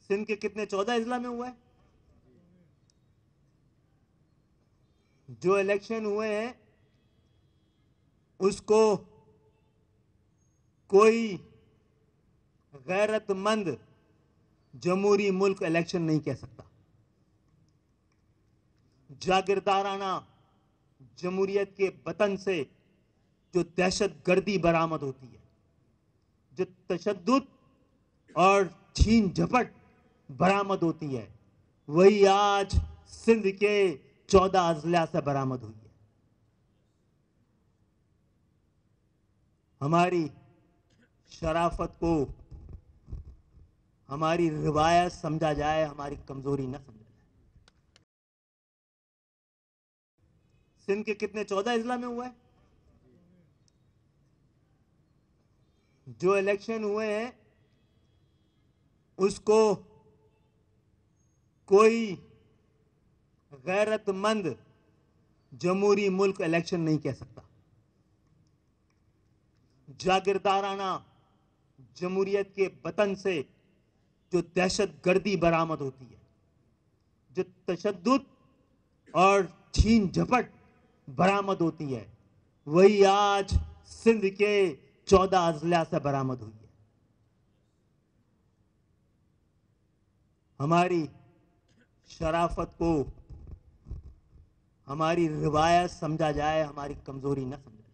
سندھ کے کتنے 14 اضلاع میں ہوا ہے؟ جو الیکشن ہوئے ہیں اس کو کوئی غیرت مند جمہوری ملک الیکشن نہیں کہہ سکتا. جاگیردارانہ جمہوریت کے وطن سے جو دہشت گردی برآمد ہوتی ہے، جو تشدد اور چھین جھپٹ برآمد ہوتی ہے، وہی آج سندھ کے 14 اضلاع سے برآمد ہوئی ہے. ہماری شرافت کو ہماری روایت سمجھا جائے، ہماری کمزوری نہ سمجھا جائے. سندھ کے کتنے 14 اضلاع میں ہوا ہے؟ جو الیکشن ہوئے ہیں اس کو کوئی غیرت مند جمہوری ملک الیکشن نہیں کہہ سکتا. جاگیردارانہ جمہوریت کے وطن سے جو دہشت گردی برآمد ہوتی ہے، جو تشدد اور چھین جھپٹ برآمد ہوتی ہے، وہی آج سندھ کے 14 اضلاع سے برآمد ہوئی ہے. ہماری شرافت کو ہماری روایت سمجھا جائے، ہماری کمزوری نہ سمجھا جائے.